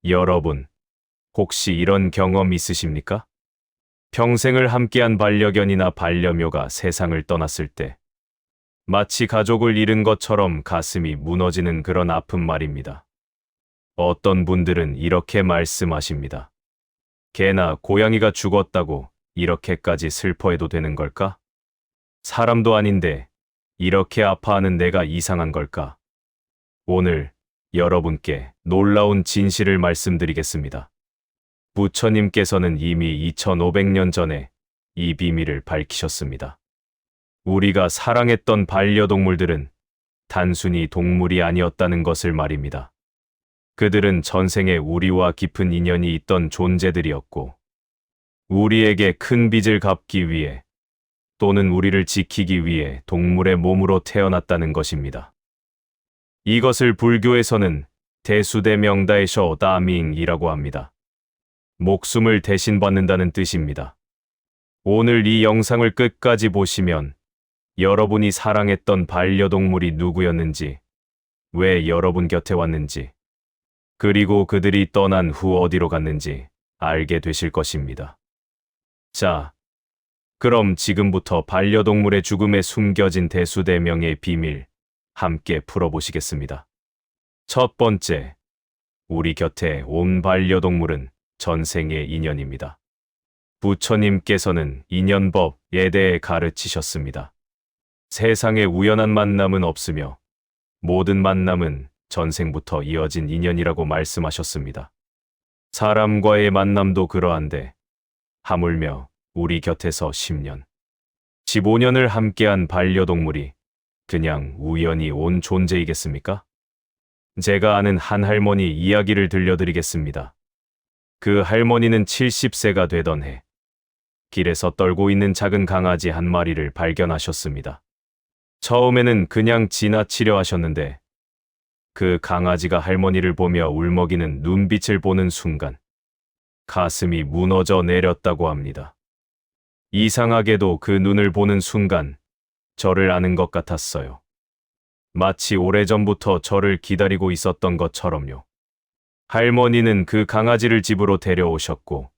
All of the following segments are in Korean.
여러분, 혹시 이런 경험 있으십니까? 평생을 함께한 반려견이나 반려묘가 세상을 떠났을 때, 마치 가족을 잃은 것처럼 가슴이 무너지는 그런 아픔 말입니다. 어떤 분들은 이렇게 말씀하십니다. 개나 고양이가 죽었다고 이렇게까지 슬퍼해도 되는 걸까? 사람도 아닌데 이렇게 아파하는 내가 이상한 걸까? 오늘 여러분께 놀라운 진실을 말씀드리겠습니다. 부처님께서는 이미 2500년 전에 이 비밀을 밝히셨습니다. 우리가 사랑했던 반려동물들은 단순히 동물이 아니었다는 것을 말입니다. 그들은 전생에 우리와 깊은 인연이 있던 존재들이었고, 우리에게 큰 빚을 갚기 위해 또는 우리를 지키기 위해 동물의 몸으로 태어났다는 것입니다. 이것을 불교에서는 대수대명다에셔 다밍이라고 합니다. 목숨을 대신받는다는 뜻입니다. 오늘 이 영상을 끝까지 보시면 여러분이 사랑했던 반려동물이 누구였는지, 왜 여러분 곁에 왔는지, 그리고 그들이 떠난 후 어디로 갔는지 알게 되실 것입니다. 자, 그럼 지금부터 반려동물의 죽음에 숨겨진 대수대명의 비밀 함께 풀어보시겠습니다. 첫 번째, 우리 곁에 온 반려동물은 전생의 인연입니다. 부처님께서는 인연법에 대해 가르치셨습니다. 세상에 우연한 만남은 없으며 모든 만남은 전생부터 이어진 인연이라고 말씀하셨습니다. 사람과의 만남도 그러한데 하물며 우리 곁에서 10년, 15년을 함께한 반려동물이 그냥 우연히 온 존재이겠습니까? 제가 아는 한 할머니 이야기를 들려드리겠습니다. 그 할머니는 70세가 되던 해, 길에서 떨고 있는 작은 강아지 한 마리를 발견하셨습니다. 처음에는 그냥 지나치려 하셨는데 그 강아지가 할머니를 보며 울먹이는 눈빛을 보는 순간 가슴이 무너져 내렸다고 합니다. 이상하게도 그 눈을 보는 순간 저를 아는 것 같았어요. 마치 오래전부터 저를 기다리고 있었던 것처럼요. 할머니는 그 강아지를 집으로 데려오셨고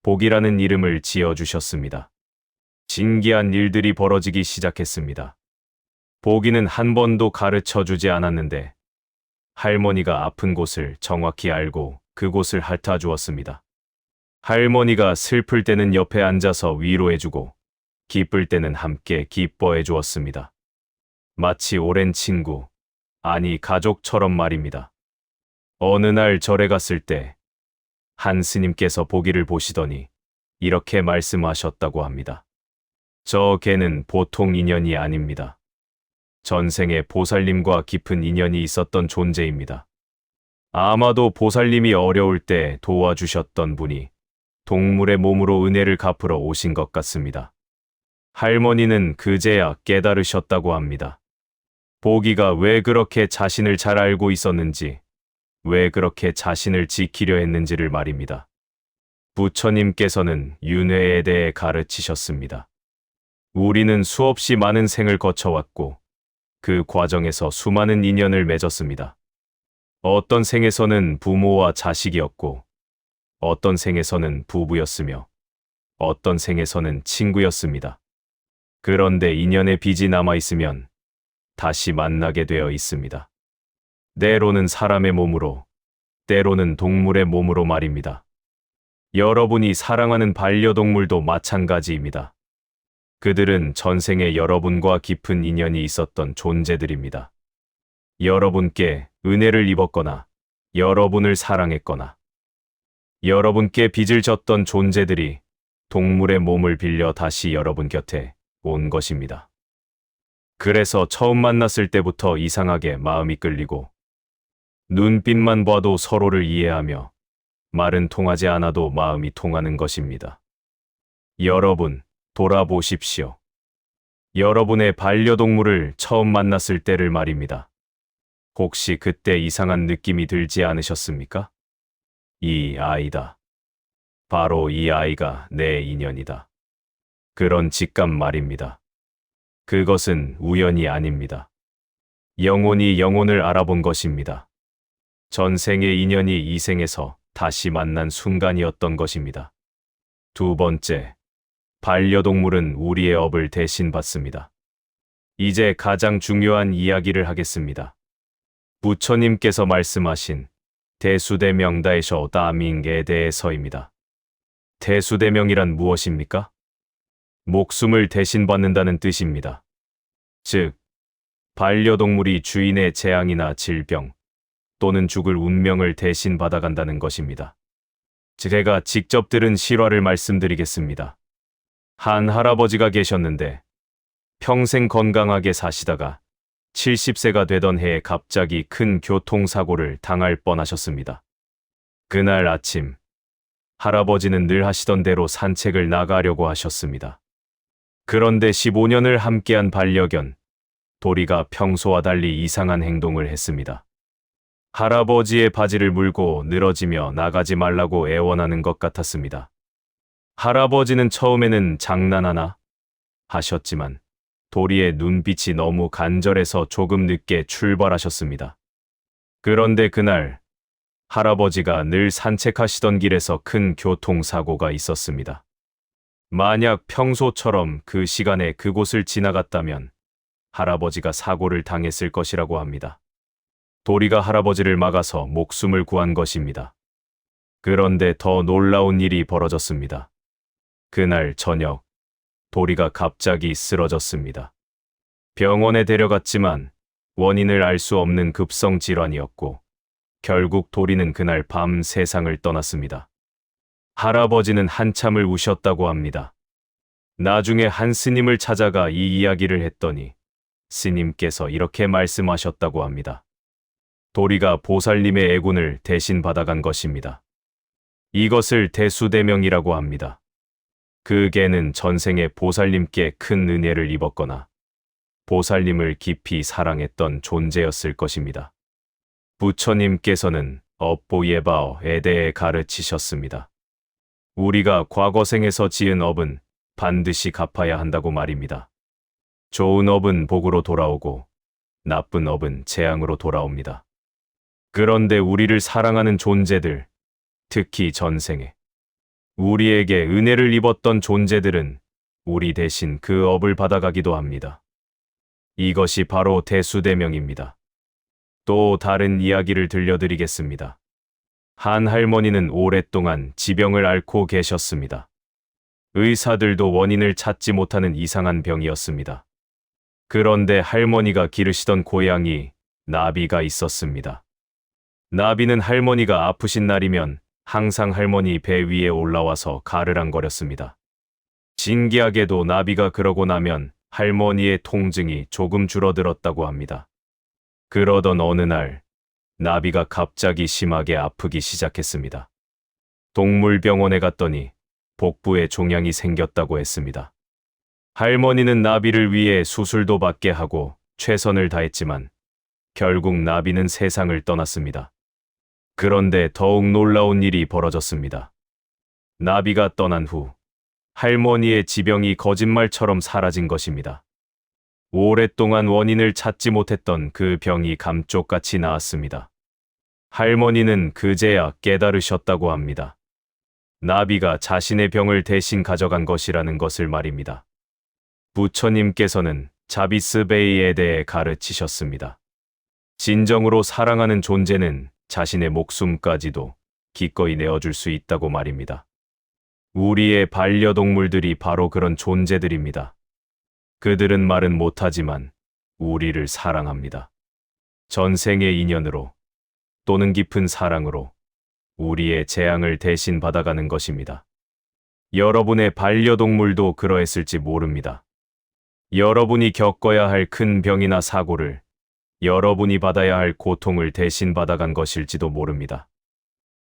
복이라는 이름을 지어주셨습니다. 신기한 일들이 벌어지기 시작했습니다. 복이는 한 번도 가르쳐주지 않았는데 할머니가 아픈 곳을 정확히 알고 그곳을 핥아주었습니다. 할머니가 슬플 때는 옆에 앉아서 위로해주고 기쁠 때는 함께 기뻐해 주었습니다. 마치 오랜 친구, 아니 가족처럼 말입니다. 어느 날 절에 갔을 때 한 스님께서 보기를 보시더니 이렇게 말씀하셨다고 합니다. 저 개는 보통 인연이 아닙니다. 전생에 보살님과 깊은 인연이 있었던 존재입니다. 아마도 보살님이 어려울 때 도와주셨던 분이 동물의 몸으로 은혜를 갚으러 오신 것 같습니다. 할머니는 그제야 깨달으셨다고 합니다. 보기가 왜 그렇게 자신을 잘 알고 있었는지, 왜 그렇게 자신을 지키려 했는지를 말입니다. 부처님께서는 윤회에 대해 가르치셨습니다. 우리는 수없이 많은 생을 거쳐왔고 그 과정에서 수많은 인연을 맺었습니다. 어떤 생에서는 부모와 자식이었고 어떤 생에서는 부부였으며 어떤 생에서는 친구였습니다. 그런데 인연의 빚이 남아있으면 다시 만나게 되어 있습니다. 때로는 사람의 몸으로, 때로는 동물의 몸으로 말입니다. 여러분이 사랑하는 반려동물도 마찬가지입니다. 그들은 전생에 여러분과 깊은 인연이 있었던 존재들입니다. 여러분께 은혜를 입었거나, 여러분을 사랑했거나, 여러분께 빚을 졌던 존재들이 동물의 몸을 빌려 다시 여러분 곁에 온 것입니다. 그래서 처음 만났을 때부터 이상하게 마음이 끌리고 눈빛만 봐도 서로를 이해하며 말은 통하지 않아도 마음이 통하는 것입니다. 여러분, 돌아보십시오. 여러분의 반려동물을 처음 만났을 때를 말입니다. 혹시 그때 이상한 느낌이 들지 않으셨습니까? 이 아이다. 바로 이 아이가 내 인연이다. 그런 직감 말입니다. 그것은 우연이 아닙니다. 영혼이 영혼을 알아본 것입니다. 전생의 인연이 이 생에서 다시 만난 순간이었던 것입니다. 두 번째, 반려동물은 우리의 업을 대신 받습니다. 이제 가장 중요한 이야기를 하겠습니다. 부처님께서 말씀하신 대수대명다에서 다밍에 대해서입니다. 대수대명이란 무엇입니까? 목숨을 대신 받는다는 뜻입니다. 즉, 반려동물이 주인의 재앙이나 질병 또는 죽을 운명을 대신 받아간다는 것입니다. 제가 직접 들은 실화를 말씀드리겠습니다. 한 할아버지가 계셨는데 평생 건강하게 사시다가 70세가 되던 해에 갑자기 큰 교통사고를 당할 뻔하셨습니다. 그날 아침, 할아버지는 늘 하시던 대로 산책을 나가려고 하셨습니다. 그런데 15년을 함께한 반려견, 도리가 평소와 달리 이상한 행동을 했습니다. 할아버지의 바지를 물고 늘어지며 나가지 말라고 애원하는 것 같았습니다. 할아버지는 처음에는 장난하나 하셨지만 도리의 눈빛이 너무 간절해서 조금 늦게 출발하셨습니다. 그런데 그날 할아버지가 늘 산책하시던 길에서 큰 교통사고가 있었습니다. 만약 평소처럼 그 시간에 그곳을 지나갔다면 할아버지가 사고를 당했을 것이라고 합니다. 도리가 할아버지를 막아서 목숨을 구한 것입니다. 그런데 더 놀라운 일이 벌어졌습니다. 그날 저녁, 도리가 갑자기 쓰러졌습니다. 병원에 데려갔지만 원인을 알 수 없는 급성 질환이었고 결국 도리는 그날 밤 세상을 떠났습니다. 할아버지는 한참을 우셨다고 합니다. 나중에 한 스님을 찾아가 이 이야기를 했더니 스님께서 이렇게 말씀하셨다고 합니다. 도리가 보살님의 애군을 대신 받아간 것입니다. 이것을 대수대명이라고 합니다. 그 개는 전생에 보살님께 큰 은혜를 입었거나 보살님을 깊이 사랑했던 존재였을 것입니다. 부처님께서는 업보예바어에 대해 가르치셨습니다. 우리가 과거생에서 지은 업은 반드시 갚아야 한다고 말입니다. 좋은 업은 복으로 돌아오고 나쁜 업은 재앙으로 돌아옵니다. 그런데 우리를 사랑하는 존재들, 특히 전생에 우리에게 은혜를 입었던 존재들은 우리 대신 그 업을 받아가기도 합니다. 이것이 바로 대수대명입니다. 또 다른 이야기를 들려드리겠습니다. 한 할머니는 오랫동안 지병을 앓고 계셨습니다. 의사들도 원인을 찾지 못하는 이상한 병이었습니다. 그런데 할머니가 기르시던 고양이 나비가 있었습니다. 나비는 할머니가 아프신 날이면 항상 할머니 배 위에 올라와서 가르랑거렸습니다. 신기하게도 나비가 그러고 나면 할머니의 통증이 조금 줄어들었다고 합니다. 그러던 어느 날, 나비가 갑자기 심하게 아프기 시작했습니다. 동물병원에 갔더니 복부에 종양이 생겼다고 했습니다. 할머니는 나비를 위해 수술도 받게 하고 최선을 다했지만 결국 나비는 세상을 떠났습니다. 그런데 더욱 놀라운 일이 벌어졌습니다. 나비가 떠난 후 할머니의 지병이 거짓말처럼 사라진 것입니다. 오랫동안 원인을 찾지 못했던 그 병이 감쪽같이 나았습니다. 할머니는 그제야 깨달으셨다고 합니다. 나비가 자신의 병을 대신 가져간 것이라는 것을 말입니다. 부처님께서는 자비스베이에 대해 가르치셨습니다. 진정으로 사랑하는 존재는 자신의 목숨까지도 기꺼이 내어줄 수 있다고 말입니다. 우리의 반려동물들이 바로 그런 존재들입니다. 그들은 말은 못하지만 우리를 사랑합니다. 전생의 인연으로 또는 깊은 사랑으로 우리의 재앙을 대신 받아가는 것입니다. 여러분의 반려동물도 그러했을지 모릅니다. 여러분이 겪어야 할 큰 병이나 사고를 여러분이 받아야 할 고통을 대신 받아간 것일지도 모릅니다.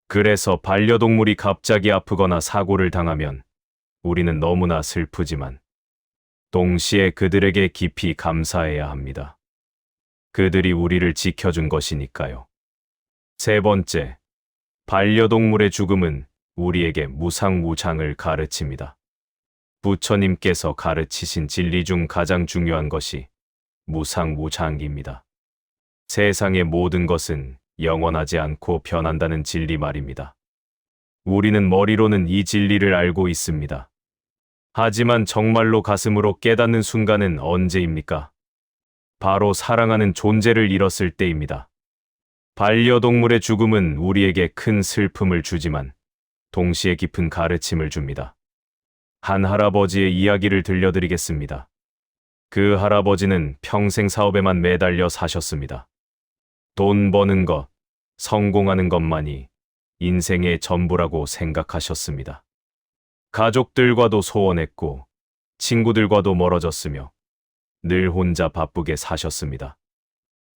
그래서 반려동물이 갑자기 아프거나 사고를 당하면 우리는 너무나 슬프지만 동시에 그들에게 깊이 감사해야 합니다. 그들이 우리를 지켜준 것이니까요. 세 번째, 반려동물의 죽음은 우리에게 무상무장을 가르칩니다. 부처님께서 가르치신 진리 중 가장 중요한 것이 무상무장입니다. 세상의 모든 것은 영원하지 않고 변한다는 진리 말입니다. 우리는 머리로는 이 진리를 알고 있습니다. 하지만 정말로 가슴으로 깨닫는 순간은 언제입니까? 바로 사랑하는 존재를 잃었을 때입니다. 반려동물의 죽음은 우리에게 큰 슬픔을 주지만 동시에 깊은 가르침을 줍니다. 한 할아버지의 이야기를 들려드리겠습니다. 그 할아버지는 평생 사업에만 매달려 사셨습니다. 돈 버는 것, 성공하는 것만이 인생의 전부라고 생각하셨습니다. 가족들과도 소원했고 친구들과도 멀어졌으며 늘 혼자 바쁘게 사셨습니다.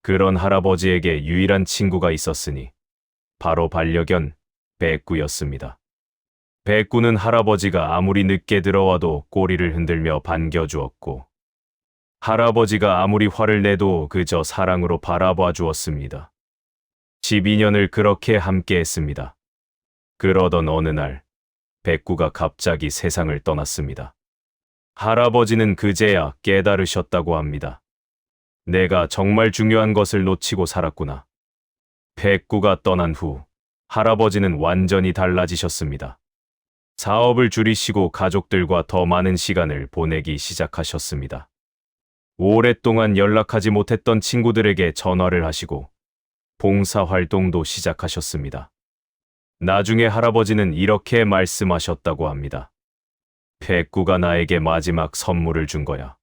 그런 할아버지에게 유일한 친구가 있었으니 바로 반려견 백구였습니다. 백구는 할아버지가 아무리 늦게 들어와도 꼬리를 흔들며 반겨주었고 할아버지가 아무리 화를 내도 그저 사랑으로 바라봐 주었습니다. 12년을 그렇게 함께했습니다. 그러던 어느 날 백구가 갑자기 세상을 떠났습니다. 할아버지는 그제야 깨달으셨다고 합니다. 내가 정말 중요한 것을 놓치고 살았구나. 백구가 떠난 후 할아버지는 완전히 달라지셨습니다. 사업을 줄이시고 가족들과 더 많은 시간을 보내기 시작하셨습니다. 오랫동안 연락하지 못했던 친구들에게 전화를 하시고 봉사활동도 시작하셨습니다. 나중에 할아버지는 이렇게 말씀하셨다고 합니다. 백구가 나에게 마지막 선물을 준 거야.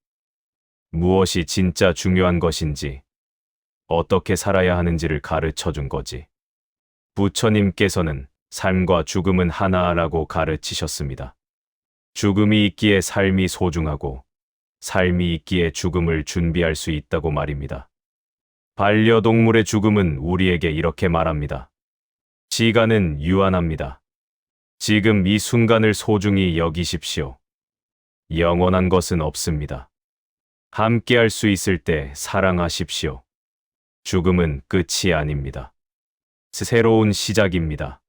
무엇이 진짜 중요한 것인지, 어떻게 살아야 하는지를 가르쳐 준 거지. 부처님께서는 삶과 죽음은 하나라고 가르치셨습니다. 죽음이 있기에 삶이 소중하고, 삶이 있기에 죽음을 준비할 수 있다고 말입니다. 반려동물의 죽음은 우리에게 이렇게 말합니다. 시간은 유한합니다. 지금 이 순간을 소중히 여기십시오. 영원한 것은 없습니다. 함께할 수 있을 때 사랑하십시오. 죽음은 끝이 아닙니다. 새로운 시작입니다.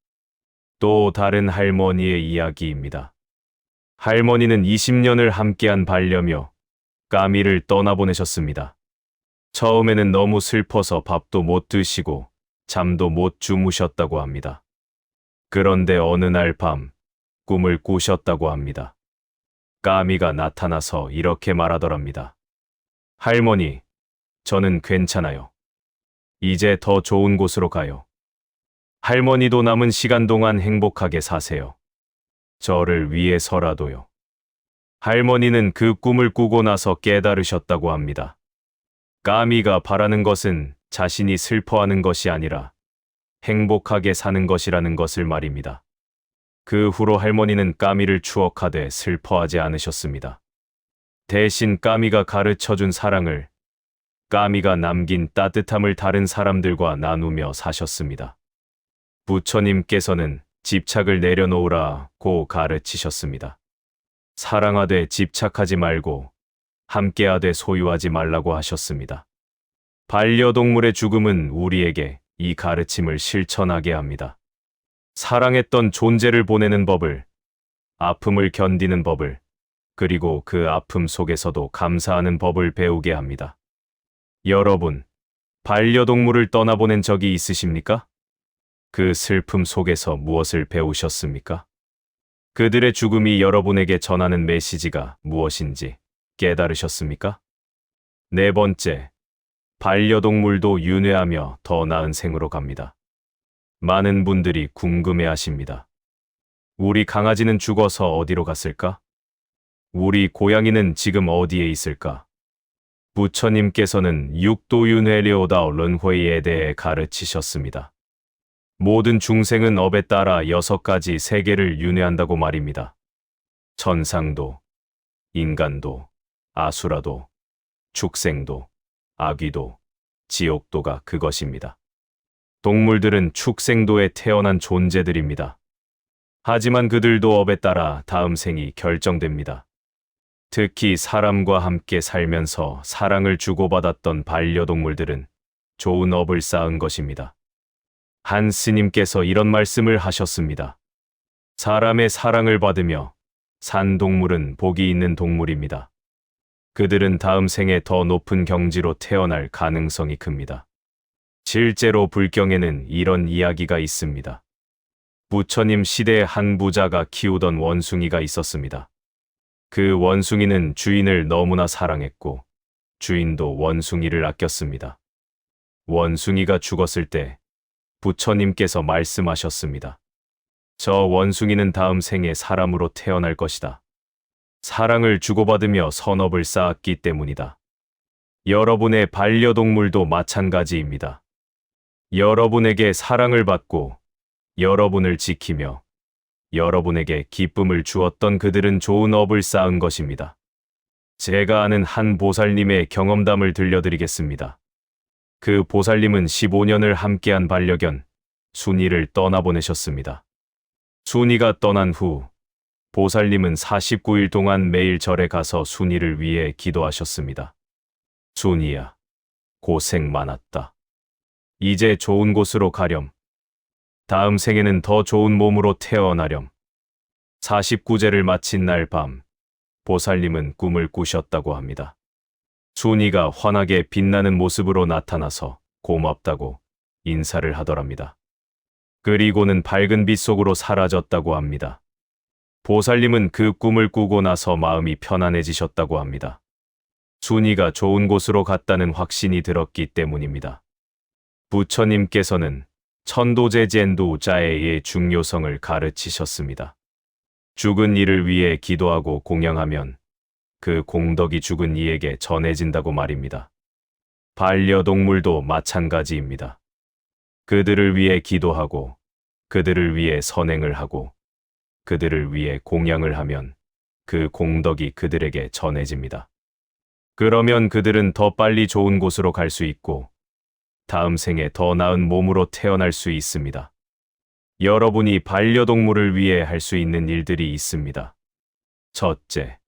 또 다른 할머니의 이야기입니다. 할머니는 20년을 함께한 반려며 까미를 떠나보내셨습니다. 처음에는 너무 슬퍼서 밥도 못 드시고 잠도 못 주무셨다고 합니다. 그런데 어느 날 밤 꿈을 꾸셨다고 합니다. 까미가 나타나서 이렇게 말하더랍니다. 할머니, 저는 괜찮아요. 이제 더 좋은 곳으로 가요. 할머니도 남은 시간 동안 행복하게 사세요. 저를 위해서라도요. 할머니는 그 꿈을 꾸고 나서 깨달으셨다고 합니다. 까미가 바라는 것은 자신이 슬퍼하는 것이 아니라 행복하게 사는 것이라는 것을 말입니다. 그 후로 할머니는 까미를 추억하되 슬퍼하지 않으셨습니다. 대신 까미가 가르쳐준 사랑을, 까미가 남긴 따뜻함을 다른 사람들과 나누며 사셨습니다. 부처님께서는 집착을 내려놓으라고 가르치셨습니다. 사랑하되 집착하지 말고 함께하되 소유하지 말라고 하셨습니다. 반려동물의 죽음은 우리에게 이 가르침을 실천하게 합니다. 사랑했던 존재를 보내는 법을, 아픔을 견디는 법을, 그리고 그 아픔 속에서도 감사하는 법을 배우게 합니다. 여러분, 반려동물을 떠나보낸 적이 있으십니까? 그 슬픔 속에서 무엇을 배우셨습니까? 그들의 죽음이 여러분에게 전하는 메시지가 무엇인지 깨달으셨습니까? 네 번째, 반려동물도 윤회하며 더 나은 생으로 갑니다. 많은 분들이 궁금해 하십니다. 우리 강아지는 죽어서 어디로 갔을까? 우리 고양이는 지금 어디에 있을까? 부처님께서는 육도윤회리오다오 른회에 대해 가르치셨습니다. 모든 중생은 업에 따라 6가지 세계를 윤회한다고 말입니다. 천상도, 인간도, 아수라도, 축생도, 아귀도, 지옥도가 그것입니다. 동물들은 축생도에 태어난 존재들입니다. 하지만 그들도 업에 따라 다음 생이 결정됩니다. 특히 사람과 함께 살면서 사랑을 주고받았던 반려동물들은 좋은 업을 쌓은 것입니다. 한 스님께서 이런 말씀을 하셨습니다. 사람의 사랑을 받으며 산 동물은 복이 있는 동물입니다. 그들은 다음 생에 더 높은 경지로 태어날 가능성이 큽니다. 실제로 불경에는 이런 이야기가 있습니다. 부처님 시대에 한 부자가 키우던 원숭이가 있었습니다. 그 원숭이는 주인을 너무나 사랑했고 주인도 원숭이를 아꼈습니다. 원숭이가 죽었을 때 부처님께서 말씀하셨습니다. 저 원숭이는 다음 생에 사람으로 태어날 것이다. 사랑을 주고받으며 선업을 쌓았기 때문이다. 여러분의 반려동물도 마찬가지입니다. 여러분에게 사랑을 받고 여러분을 지키며 여러분에게 기쁨을 주었던 그들은 좋은 업을 쌓은 것입니다. 제가 아는 한 보살님의 경험담을 들려드리겠습니다. 그 보살님은 15년을 함께한 반려견 순이를 떠나보내셨습니다. 순이가 떠난 후 보살님은 49일 동안 매일 절에 가서 순이를 위해 기도하셨습니다. 순이야, 고생 많았다. 이제 좋은 곳으로 가렴. 다음 생에는 더 좋은 몸으로 태어나렴. 49제를 마친 날 밤, 보살님은 꿈을 꾸셨다고 합니다. 순이가 환하게 빛나는 모습으로 나타나서 고맙다고 인사를 하더랍니다. 그리고는 밝은 빛 속으로 사라졌다고 합니다. 보살님은 그 꿈을 꾸고 나서 마음이 편안해지셨다고 합니다. 순이가 좋은 곳으로 갔다는 확신이 들었기 때문입니다. 부처님께서는 천도제젠도자의 중요성을 가르치셨습니다. 죽은 이를 위해 기도하고 공양하면 그 공덕이 죽은 이에게 전해진다고 말입니다. 반려동물도 마찬가지입니다. 그들을 위해 기도하고 그들을 위해 선행을 하고 그들을 위해 공양을 하면 그 공덕이 그들에게 전해집니다. 그러면 그들은 더 빨리 좋은 곳으로 갈 수 있고 다음 생에 더 나은 몸으로 태어날 수 있습니다. 여러분이 반려동물을 위해 할 수 있는 일들이 있습니다. 첫째,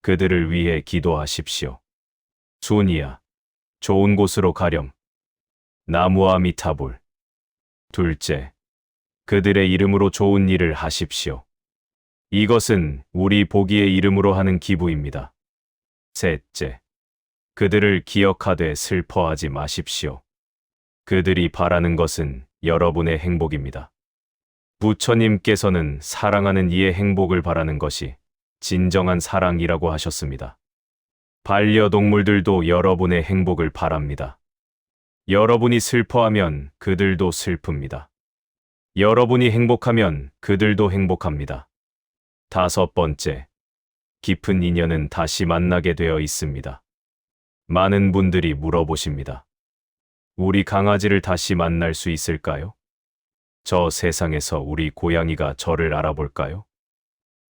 그들을 위해 기도하십시오. 순이야, 좋은 곳으로 가렴. 나무아미타불. 둘째, 그들의 이름으로 좋은 일을 하십시오. 이것은 우리 보기의 이름으로 하는 기부입니다. 셋째, 그들을 기억하되 슬퍼하지 마십시오. 그들이 바라는 것은 여러분의 행복입니다. 부처님께서는 사랑하는 이의 행복을 바라는 것이 진정한 사랑이라고 하셨습니다. 반려동물들도 여러분의 행복을 바랍니다. 여러분이 슬퍼하면 그들도 슬픕니다. 여러분이 행복하면 그들도 행복합니다. 다섯 번째, 깊은 인연은 다시 만나게 되어 있습니다. 많은 분들이 물어보십니다. 우리 강아지를 다시 만날 수 있을까요? 저 세상에서 우리 고양이가 저를 알아볼까요?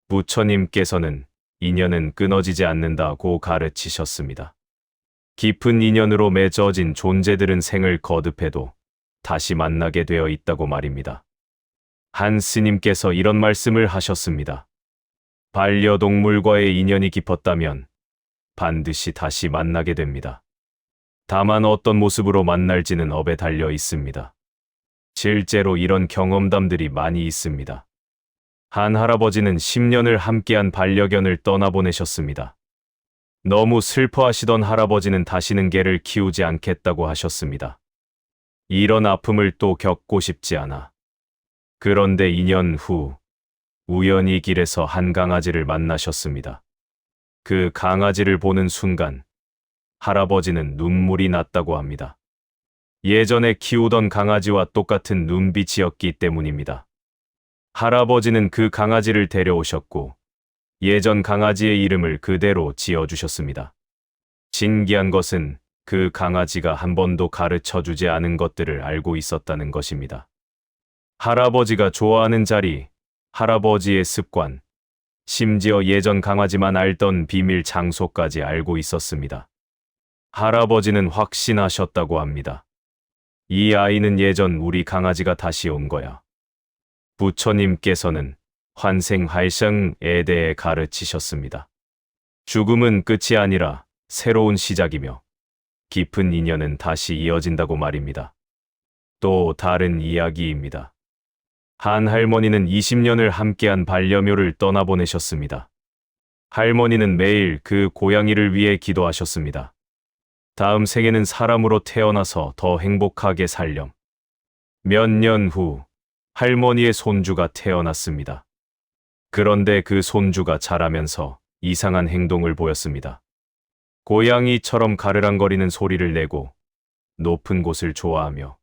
부처님께서는 인연은 끊어지지 않는다고 가르치셨습니다. 깊은 인연으로 맺어진 존재들은 생을 거듭해도 다시 만나게 되어 있다고 말입니다. 한 스님께서 이런 말씀을 하셨습니다. 반려동물과의 인연이 깊었다면 반드시 다시 만나게 됩니다. 다만 어떤 모습으로 만날지는 업에 달려 있습니다. 실제로 이런 경험담들이 많이 있습니다. 한 할아버지는 10년을 함께한 반려견을 떠나보내셨습니다. 너무 슬퍼하시던 할아버지는 다시는 개를 키우지 않겠다고 하셨습니다. 이런 아픔을 또 겪고 싶지 않아. 그런데 2년 후 우연히 길에서 한 강아지를 만나셨습니다. 그 강아지를 보는 순간 할아버지는 눈물이 났다고 합니다. 예전에 키우던 강아지와 똑같은 눈빛이었기 때문입니다. 할아버지는 그 강아지를 데려오셨고 예전 강아지의 이름을 그대로 지어주셨습니다. 신기한 것은 그 강아지가 한 번도 가르쳐주지 않은 것들을 알고 있었다는 것입니다. 할아버지가 좋아하는 자리, 할아버지의 습관, 심지어 예전 강아지만 알던 비밀 장소까지 알고 있었습니다. 할아버지는 확신하셨다고 합니다. 이 아이는 예전 우리 강아지가 다시 온 거야. 부처님께서는 환생활생에 대해 가르치셨습니다. 죽음은 끝이 아니라 새로운 시작이며 깊은 인연은 다시 이어진다고 말입니다. 또 다른 이야기입니다. 한 할머니는 20년을 함께한 반려묘를 떠나보내셨습니다. 할머니는 매일 그 고양이를 위해 기도하셨습니다. 다음 생에는 사람으로 태어나서 더 행복하게 살렴. 몇 년 후 할머니의 손주가 태어났습니다. 그런데 그 손주가 자라면서 이상한 행동을 보였습니다. 고양이처럼 가르랑거리는 소리를 내고 높은 곳을 좋아하며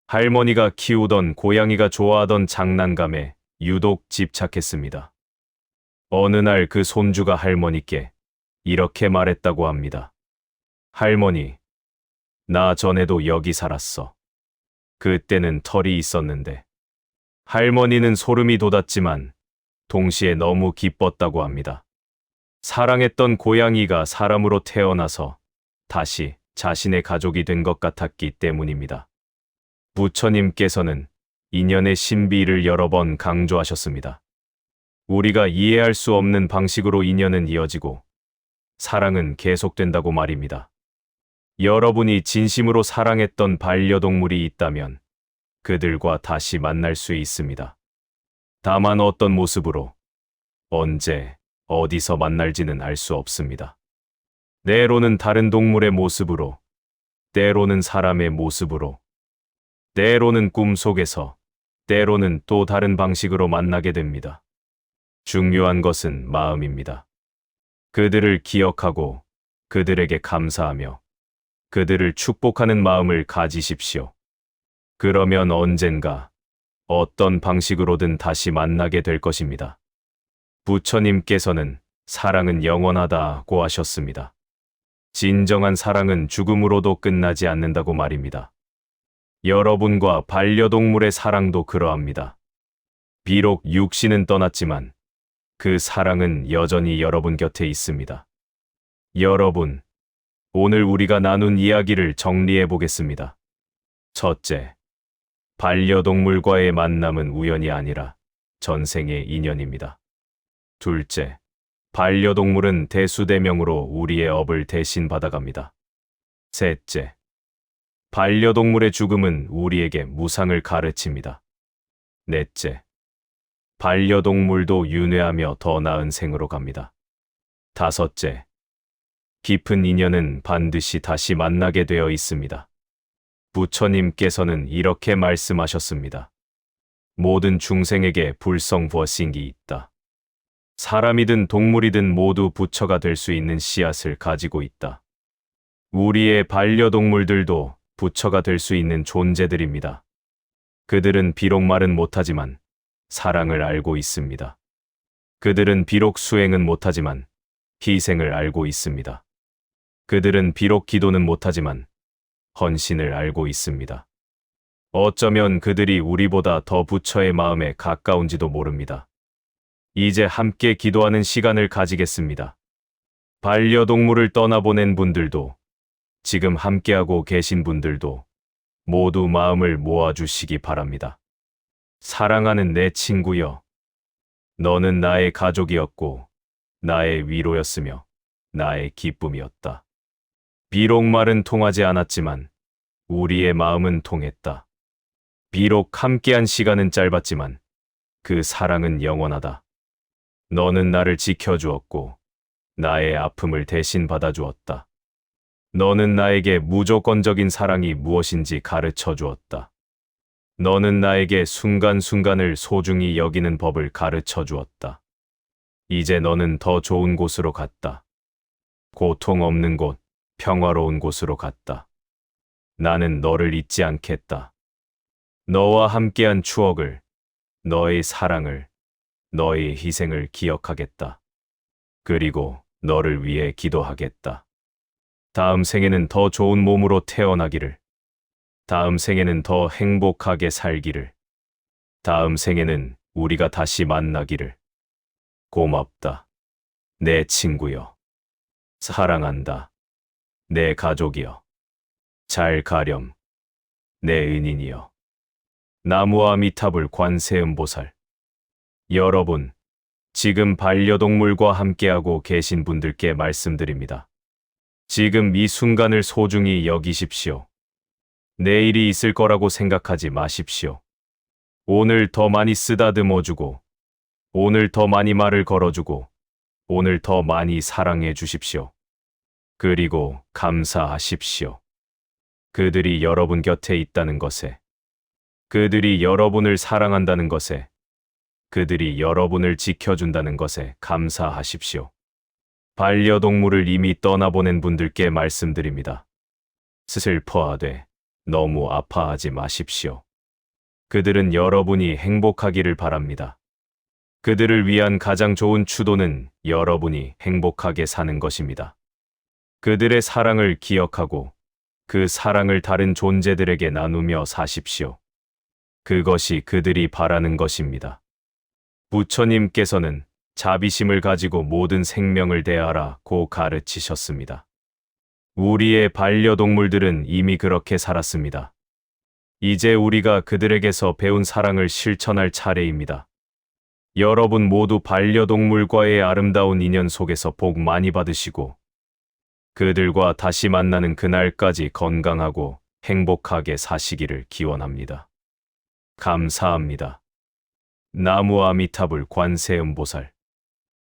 할머니가 키우던 고양이가 좋아하던 장난감에 유독 집착했습니다. 어느 날 그 손주가 할머니께 이렇게 말했다고 합니다. 할머니, 나 전에도 여기 살았어. 그때는 털이 있었는데. 할머니는 소름이 돋았지만 동시에 너무 기뻤다고 합니다. 사랑했던 고양이가 사람으로 태어나서 다시 자신의 가족이 된 것 같았기 때문입니다. 부처님께서는 인연의 신비를 여러 번 강조하셨습니다. 우리가 이해할 수 없는 방식으로 인연은 이어지고 사랑은 계속된다고 말입니다. 여러분이 진심으로 사랑했던 반려동물이 있다면 그들과 다시 만날 수 있습니다. 다만 어떤 모습으로, 언제, 어디서 만날지는 알 수 없습니다. 때로는 다른 동물의 모습으로, 때로는 사람의 모습으로, 때로는 꿈속에서, 때로는 또 다른 방식으로 만나게 됩니다. 중요한 것은 마음입니다. 그들을 기억하고 그들에게 감사하며 그들을 축복하는 마음을 가지십시오. 그러면 언젠가 어떤 방식으로든 다시 만나게 될 것입니다. 부처님께서는 사랑은 영원하다고 하셨습니다. 진정한 사랑은 죽음으로도 끝나지 않는다고 말입니다. 여러분과 반려동물의 사랑도 그러합니다. 비록 육신은 떠났지만 그 사랑은 여전히 여러분 곁에 있습니다. 여러분, 오늘 우리가 나눈 이야기를 정리해 보겠습니다. 첫째, 반려동물과의 만남은 우연이 아니라 전생의 인연입니다. 둘째, 반려동물은 대수대명으로 우리의 업을 대신 받아갑니다. 셋째, 반려동물의 죽음은 우리에게 무상을 가르칩니다. 넷째, 반려동물도 윤회하며 더 나은 생으로 갑니다. 다섯째, 깊은 인연은 반드시 다시 만나게 되어 있습니다. 부처님께서는 이렇게 말씀하셨습니다. 모든 중생에게 불성부어싱이 있다. 사람이든 동물이든 모두 부처가 될 수 있는 씨앗을 가지고 있다. 우리의 반려동물들도 부처가 될 수 있는 존재들입니다. 그들은 비록 말은 못하지만 사랑을 알고 있습니다. 그들은 비록 수행은 못하지만 희생을 알고 있습니다. 그들은 비록 기도는 못하지만 헌신을 알고 있습니다. 어쩌면 그들이 우리보다 더 부처의 마음에 가까운지도 모릅니다. 이제 함께 기도하는 시간을 가지겠습니다. 반려동물을 떠나보낸 분들도, 지금 함께하고 계신 분들도 모두 마음을 모아주시기 바랍니다. 사랑하는 내 친구여, 너는 나의 가족이었고, 나의 위로였으며, 나의 기쁨이었다. 비록 말은 통하지 않았지만, 우리의 마음은 통했다. 비록 함께한 시간은 짧았지만, 그 사랑은 영원하다. 너는 나를 지켜주었고, 나의 아픔을 대신 받아주었다. 너는 나에게 무조건적인 사랑이 무엇인지 가르쳐 주었다. 너는 나에게 순간순간을 소중히 여기는 법을 가르쳐 주었다. 이제 너는 더 좋은 곳으로 갔다. 고통 없는 곳, 평화로운 곳으로 갔다. 나는 너를 잊지 않겠다. 너와 함께한 추억을, 너의 사랑을, 너의 희생을 기억하겠다. 그리고 너를 위해 기도하겠다. 다음 생에는 더 좋은 몸으로 태어나기를. 다음 생에는 더 행복하게 살기를. 다음 생에는 우리가 다시 만나기를. 고맙다. 내 친구여. 사랑한다. 내 가족이여. 잘 가렴. 내 은인이여. 나무아 미타불 관세음보살. 여러분, 지금 반려동물과 함께하고 계신 분들께 말씀드립니다. 지금 이 순간을 소중히 여기십시오. 내일이 있을 거라고 생각하지 마십시오. 오늘 더 많이 쓰다듬어주고, 오늘 더 많이 말을 걸어주고, 오늘 더 많이 사랑해 주십시오. 그리고 감사하십시오. 그들이 여러분 곁에 있다는 것에, 그들이 여러분을 사랑한다는 것에, 그들이 여러분을 지켜준다는 것에 감사하십시오. 반려동물을 이미 떠나보낸 분들께 말씀드립니다. 슬퍼하되 너무 아파하지 마십시오. 그들은 여러분이 행복하기를 바랍니다. 그들을 위한 가장 좋은 추도는 여러분이 행복하게 사는 것입니다. 그들의 사랑을 기억하고 그 사랑을 다른 존재들에게 나누며 사십시오. 그것이 그들이 바라는 것입니다. 부처님께서는 자비심을 가지고 모든 생명을 대하라고 가르치셨습니다. 우리의 반려동물들은 이미 그렇게 살았습니다. 이제 우리가 그들에게서 배운 사랑을 실천할 차례입니다. 여러분 모두 반려동물과의 아름다운 인연 속에서 복 많이 받으시고 그들과 다시 만나는 그날까지 건강하고 행복하게 사시기를 기원합니다. 감사합니다. 나무 아미타불 관세음보살